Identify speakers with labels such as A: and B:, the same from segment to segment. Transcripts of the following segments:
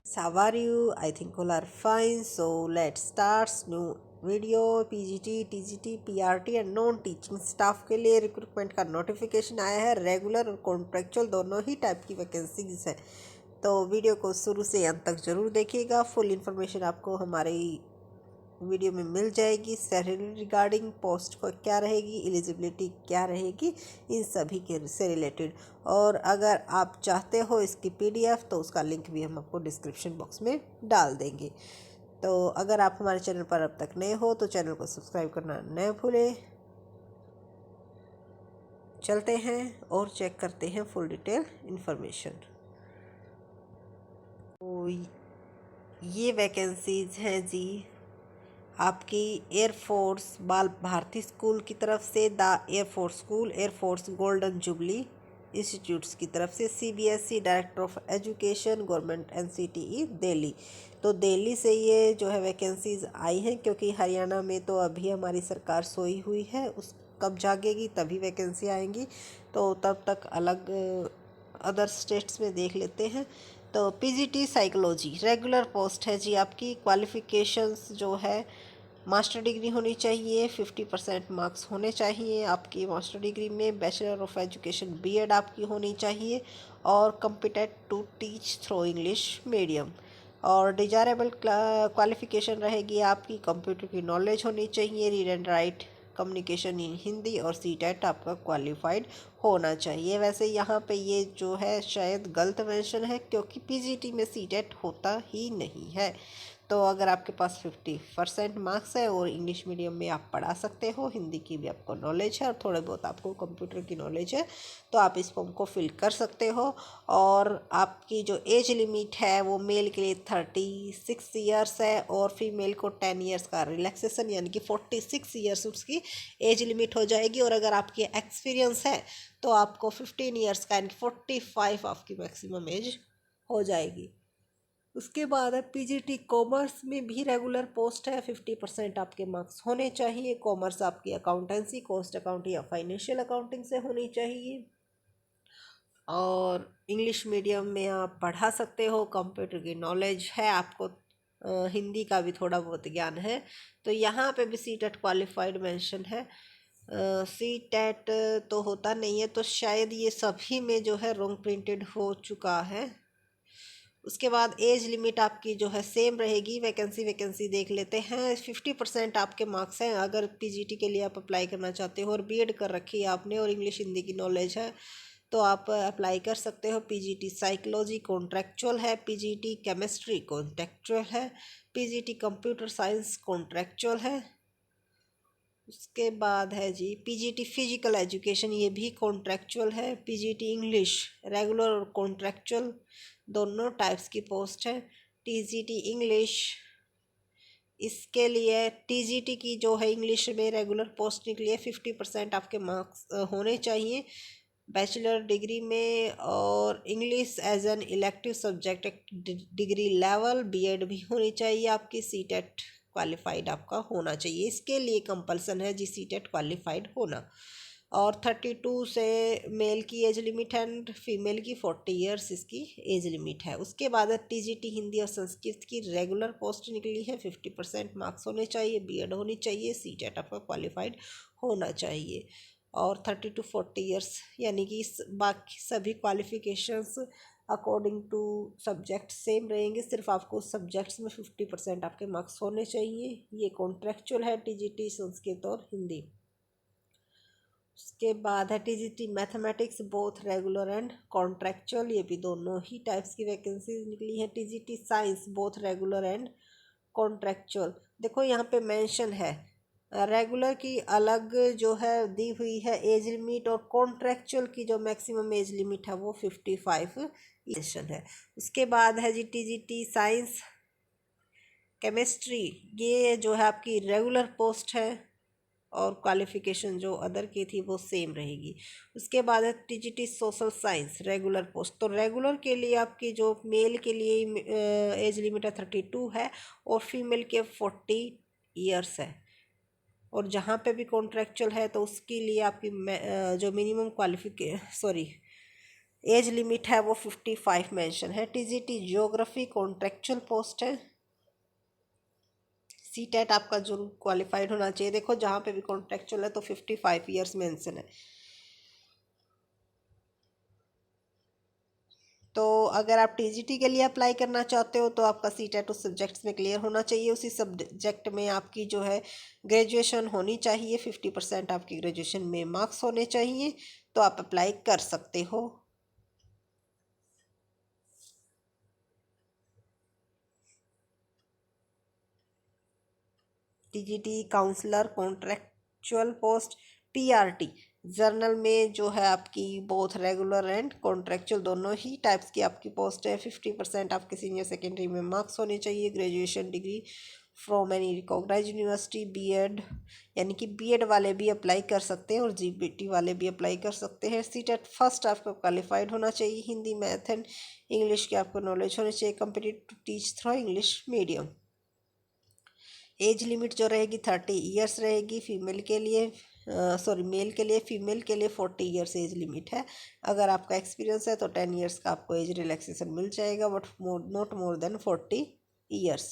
A: How are you? I think all are fine. So let's start new video. PGT, TGT, PRT and non teaching staff के लिए recruitment का notification आया है। Regular और contractual दोनों ही type की vacancies है। तो वीडियो को शुरू से अंत तक ज़रूर देखिएगा। फुल इन्फॉर्मेशन आपको हमारी वीडियो में मिल जाएगी। सैलरी रिगार्डिंग पोस्ट को क्या रहेगी, एलिजिबिलिटी क्या रहेगी, इन सभी के से रिलेटेड। और अगर आप चाहते हो इसकी पीडीएफ तो उसका लिंक भी हम आपको डिस्क्रिप्शन बॉक्स में डाल देंगे। तो अगर आप हमारे चैनल पर अब तक नए हो तो चैनल को सब्सक्राइब करना न भूलें। चलते हैं और चेक करते हैं फुल डिटेल इन्फॉर्मेशन। तो ये वैकेंसीज हैं जी आपकी एयरफोर्स बाल भारती स्कूल की तरफ से, the air force school, air force golden jubilee institutes की तरफ से, CBSE director of education government NCTE Delhi. तो दिल्ली से ये जो है वैकेंसीज आई हैं, क्योंकि हरियाणा में तो अभी हमारी सरकार सोई हुई है। उस कब जागेगी तभी वैकेंसी आएंगी, तो तब तक अलग अदर स्टेट्स में देख लेते हैं। तो पीजीटी साइकोलॉजी रेगुलर पोस्ट है जी आपकी। क्वालिफ़िकेशंस जो है मास्टर डिग्री होनी चाहिए, 50% मार्क्स होने चाहिए आपकी मास्टर डिग्री में। बैचलर ऑफ एजुकेशन बीएड आपकी होनी चाहिए और competent to teach through English medium. और डिजायरेबल क्वालिफ़िकेशन रहेगी आपकी कंप्यूटर की नॉलेज होनी चाहिए, read and write communication in Hindi और सीटेट आपका क्वालिफाइड होना चाहिए। वैसे यहाँ पे ये जो है शायद गलत मेंशन है, क्योंकि पीजीटी में सीटेट होता ही नहीं है। तो अगर आपके पास 50% मार्क्स है और इंग्लिश मीडियम में आप पढ़ा सकते हो, हिंदी की भी आपको नॉलेज है और थोड़े बहुत आपको कंप्यूटर की नॉलेज है, तो आप इस फॉर्म को फिल कर सकते हो। और आपकी जो एज लिमिट है वो मेल के लिए 36 ईयर्स है और फीमेल को 10 ईयर्स का रिलैक्सेशन, यानी कि 46 ईयर्स उसकी एज लिमिट हो जाएगी। और अगर आपकी एक्सपीरियंस है तो आपको 15 ईयर्स का, यानी 45 आपकी मैक्सिमम एज हो जाएगी। उसके बाद है पीजीटी कॉमर्स में भी रेगुलर पोस्ट है। 50% आपके मार्क्स होने चाहिए। कॉमर्स आपकी अकाउंटेंसी, कॉस्ट अकाउंटिंग या फाइनेंशियल अकाउंटिंग से होनी चाहिए। और इंग्लिश मीडियम में आप पढ़ा सकते हो, कंप्यूटर की नॉलेज है आपको, हिंदी का भी थोड़ा बहुत ज्ञान है। तो यहाँ पे भी सी टेट क्वालिफाइड मेंशन है। सी टेट तो होता नहीं है, तो शायद ये सभी में जो है रॉन्ग प्रिंटेड हो चुका है। उसके बाद एज लिमिट आपकी जो है सेम रहेगी। वैकेंसी देख लेते हैं। 50% आपके मार्क्स हैं अगर पीजीटी के लिए आप अप्लाई करना चाहते हो और बीएड कर रखी है आपने और इंग्लिश हिंदी की नॉलेज है, तो आप अप्लाई कर सकते हो। पीजीटी साइकोलॉजी कॉन्ट्रेक्चुअल है, पीजीटी केमिस्ट्री कॉन्ट्रेक्चुअल है, पीजीटी कंप्यूटर साइंस कॉन्ट्रेक्चुअल है। उसके बाद है जी पीजीटी फिजिकल एजुकेशन, ये भी कॉन्ट्रेक्चुअल है। पीजीटी इंग्लिश रेगुलर और कॉन्ट्रेक्चुअल दोनों टाइप्स की पोस्ट है। टीजीटी इंग्लिश, इसके लिए टीजीटी की जो है इंग्लिश में रेगुलर पोस्ट निकली है। 50% आपके मार्क्स होने चाहिए बैचलर डिग्री में, और English as an elective subject degree level, BEd भी होनी चाहिए आपकी। सीटेट क्वालिफाइड आपका होना चाहिए। इसके लिए कंपल्सन है जी सीटेट क्वालिफाइड होना। और 32 से मेल की एज लिमिट है एंड फीमेल की 40 ईयर्स इसकी एज लिमिट है। उसके बाद टीजीटी हिंदी और संस्कृत की रेगुलर पोस्ट निकली है। 50% मार्क्स होने चाहिए, बीएड होनी चाहिए, सीटेट आपका क्वालिफाइड होना चाहिए। और 30 to 40 ईयर्स, यानी कि बाकी सभी qualifications according to subject same रहेंगे, सिर्फ आपको सब्जेक्ट्स में 50% आपके मार्क्स होने चाहिए। ये कॉन्ट्रेक्चुअल है टीजीटी संस्कृत और हिंदी। उसके बाद है TGT mathematics both regular and contractual, ये भी दोनों ही टाइप्स की वैकेंसीज निकली है। TGT science both regular and contractual. देखो यहाँ पे मेंशन है रेगुलर की अलग जो है दी हुई है एज लिमिट, और कॉन्ट्रेक्चुअल की जो मैक्सिमम एज लिमिट है वो 55 ईयर है। उसके बाद है जी टीजीटी साइंस केमिस्ट्री, ये जो है आपकी रेगुलर पोस्ट है और क्वालिफिकेशन जो अदर की थी वो सेम रहेगी। उसके बाद है TGT social science regular post. तो रेगुलर के लिए आपकी जो मेल के लिए एज लिमिट है 32 है और फीमेल के 40 ईयर्स है। और जहाँ पे भी कॉन्ट्रेक्चुअल है तो उसके लिए आपकी जो मिनिमम एज लिमिट है वो 55 मेंशन है। टीजीटी जियोग्राफी कॉन्ट्रेक्चुअल पोस्ट है। सीटेट आपका जो क्वालिफाइड होना चाहिए। देखो जहाँ पे भी कॉन्ट्रेक्चुअल है तो 55 ईयर्स मेंशन है। तो अगर आप टीजीटी के लिए अप्लाई करना चाहते हो तो आपका सीटेट उस सब्जेक्ट्स में क्लियर होना चाहिए। उसी सब्जेक्ट में आपकी जो है ग्रेजुएशन होनी चाहिए। 50% आपकी ग्रेजुएशन में मार्क्स होने चाहिए, तो आप अप्लाई कर सकते हो। TGT counsellor contractual post. PRT general में जो है आपकी बोथ रेगुलर एंड कॉन्ट्रेक्चुअल दोनों ही टाइप्स की आपकी पोस्ट है। 50% आपके सीनियर सेकेंडरी में मार्क्स होने चाहिए। Graduation degree from any recognise university. BEd यानी कि बीएड वाले भी अप्लाई कर सकते हैं और जीबीटी वाले भी अप्लाई कर सकते हैं। सीटेट फर्स्ट आपको क्वालिफाइड होना चाहिए। हिंदी मैथ एंड इंग्लिश की आपको नॉलेज होनी चाहिए। Complete to teach through English medium. Age limit जो रहेगी 30 ईयर्स रहेगी फीमेल के लिए, सॉरी मेल के लिए। फीमेल के लिए 40 ईयर्स एज लिमिट है। अगर आपका एक्सपीरियंस है तो 10 ईयर्स का आपको एज रिलैक्सेशन मिल जाएगा, but not more than 40 years,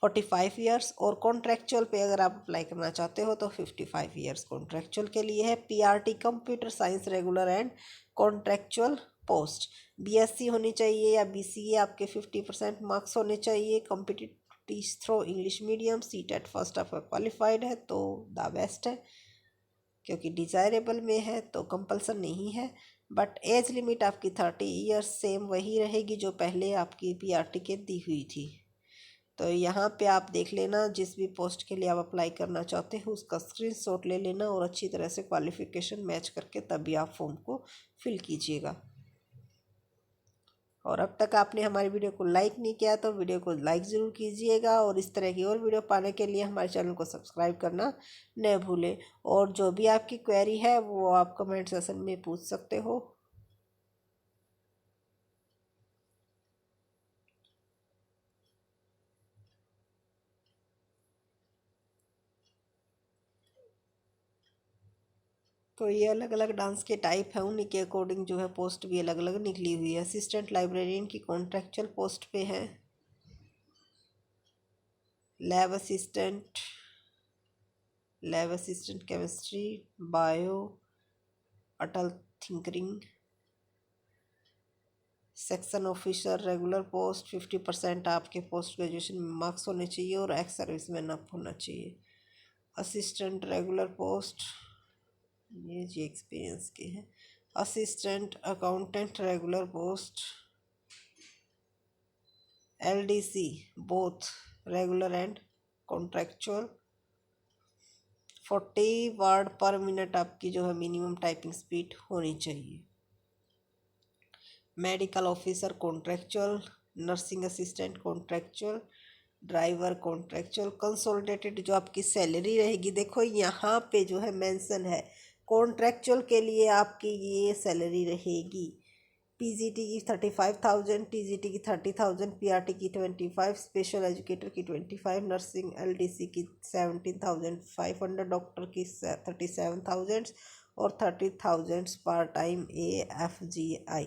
A: 45 years. और कॉन्ट्रेक्चुअल पे अगर आप अप्लाई करना चाहते हो तो 55 ईयर्स कॉन्ट्रेक्चुअल के लिए है। PRT computer science regular and contractual post. BSc होनी चाहिए या बीसीए, आपके 50% मार्क्स होने चाहिए। Competitive teach through English medium. CTET first आपका क्वालिफाइड है तो द बेस्ट है, क्योंकि डिज़ायरेबल में है तो कंपल्सन नहीं है। बट एज लिमिट आपकी 30 ईयर्स सेम वही रहेगी जो पहले आपकी पीआरटी के दी हुई थी। तो यहाँ पे आप देख लेना, जिस भी पोस्ट के लिए आप अप्लाई करना चाहते हो उसका स्क्रीनशॉट ले लेना और अच्छी तरह से क्वालिफिकेशन मैच करके तभी आप फॉर्म को फिल कीजिएगा। और अब तक आपने हमारी वीडियो को लाइक नहीं किया तो वीडियो को लाइक ज़रूर कीजिएगा, और इस तरह की और वीडियो पाने के लिए हमारे चैनल को सब्सक्राइब करना न भूलें। और जो भी आपकी क्वेरी है वो आप कमेंट सेक्शन में पूछ सकते हो। तो ये अलग अलग डांस के टाइप है, उन्हीं के अकॉर्डिंग जो है पोस्ट भी अलग अलग निकली हुई है। असिस्टेंट लाइब्रेरियन की कॉन्ट्रेक्चुअल पोस्ट पे है। Lab assistant, chemistry, bio, Atal tinkering. Section officer regular post. 50% आपके पोस्ट ग्रेजुएशन में मार्क्स होने चाहिए और एक्स सर्विस मैन अप होना चाहिए। असिस्टेंट रेगुलर पोस्ट, ये जी एक्सपीरियंस के हैं। Assistant accountant regular post. LDC both regular and contractual. 40 word पर मिनट आपकी जो है मिनिमम टाइपिंग स्पीड होनी चाहिए। Medical officer contractual. Nursing assistant contractual. Driver contractual. Consolidated जो आपकी सैलरी रहेगी, देखो यहाँ पे जो है मेंशन है कॉन्ट्रेक्चुअल के लिए आपकी ये सैलरी रहेगी। पीजीटी की 35,000, टीजीटी की 30,000, पीआरटी की 25, स्पेशल एजुकेटर की 25, नर्सिंग एलडीसी की 17,500, डॉक्टर की 37,000 और 30,000 पार्ट टाइम AFGI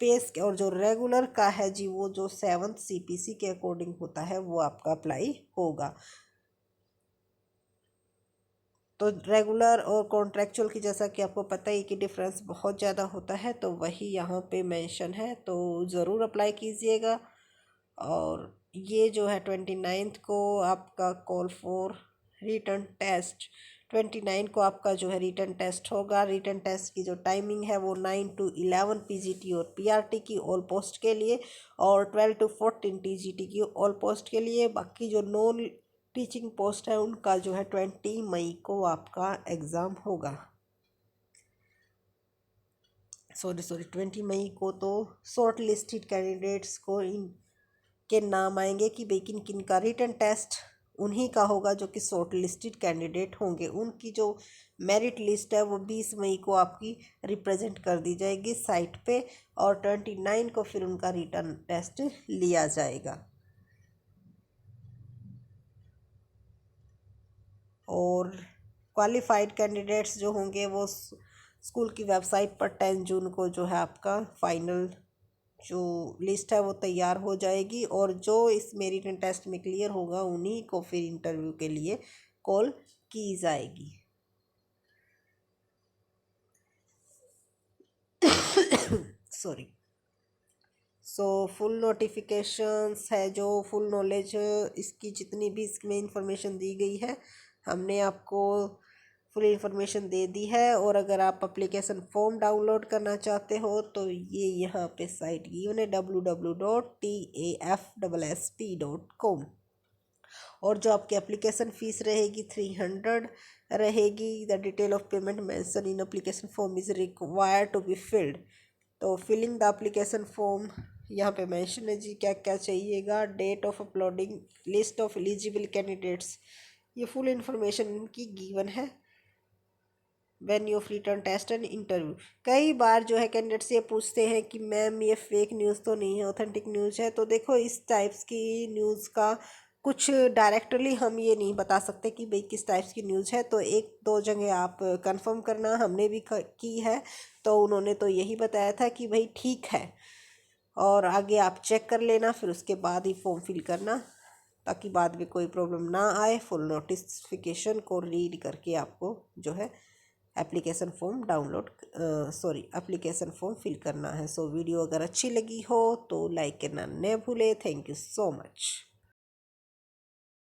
A: पेस। और जो रेगुलर का है जी, वो जो 7th CPC के अकॉर्डिंग होता है वो आपका अप्लाई होगा। तो रेगुलर और कॉन्ट्रेक्चुअल की जैसा कि आपको पता ही कि डिफरेंस बहुत ज़्यादा होता है, तो वही यहाँ पे मेंशन है, तो ज़रूर अप्लाई कीजिएगा। और ये जो है 29 को आपका कॉल फॉर रिटर्न टेस्ट, 29 को आपका जो है रिटर्न टेस्ट होगा। रिटर्न टेस्ट की जो टाइमिंग है वो 9 to 11 पीजीटी और पीआरटी की ऑल पोस्ट के लिए, और 12 to 14 टीजीटी की ऑल पोस्ट के लिए। बाकी जो नॉन टीचिंग पोस्ट है उनका जो है 20 मई को आपका एग्ज़ाम होगा। सॉरी 20 मई को तो शॉर्ट लिस्टेड कैंडिडेट्स को इन के नाम आएंगे कि भाई किन किन का रिटर्न टेस्ट उन्हीं का होगा जो कि शॉर्ट लिस्टेड कैंडिडेट होंगे। उनकी जो मेरिट लिस्ट है वो 20 मई को आपकी रिप्रेजेंट कर दी जाएगी साइट पे, और 29 को फिर उनका रिटर्न टेस्ट लिया जाएगा। और क्वालिफाइड कैंडिडेट्स जो होंगे वो स्कूल की वेबसाइट पर 10 जून को जो है आपका फाइनल जो लिस्ट है वो तैयार हो जाएगी, और जो इस मेरिट एंड टेस्ट में क्लियर होगा उन्हीं को फिर इंटरव्यू के लिए कॉल की जाएगी। सॉरी। सो फुल नोटिफिकेशंस है, जो फुल नॉलेज इसकी जितनी भी इसमें इंफॉर्मेशन दी गई है हमने आपको फुल इंफॉर्मेशन दे दी है। और अगर आप एप्लीकेशन फॉर्म डाउनलोड करना चाहते हो तो ये यहाँ पे साइट गिवन है www.tafssp.com। और जो आपकी एप्लीकेशन फ़ीस रहेगी 300 रहेगी। The detail of payment mention in application form is required to be filled. तो फिलिंग द एप्लीकेशन फॉर्म यहाँ पे मेंशन है जी, क्या क्या चाहिएगा। Date of uploading, list of eligible candidates, ये फुल इंफॉर्मेशन इनकी गिवन है। Venue of written test and interview. कई बार जो है कैंडिडेट्स ये पूछते हैं कि मैम ये फेक न्यूज़ तो नहीं है, ऑथेंटिक न्यूज़ है। तो देखो इस टाइप्स की न्यूज़ का कुछ डायरेक्टली हम ये नहीं बता सकते कि भाई किस टाइप्स की न्यूज़ है। तो एक दो जगह आप कंफर्म करना, हमने भी की है तो उन्होंने तो यही बताया था कि भाई ठीक है, और आगे आप चेक कर लेना, फिर उसके बाद ही फॉर्म फिल करना ताकि बाद में कोई प्रॉब्लम ना आए। फुल नोटिफिकेशन को रीड करके आपको जो है application form application form fill करना है। सो वीडियो अगर अच्छी लगी हो तो लाइक करना न भूले। Thank you so much.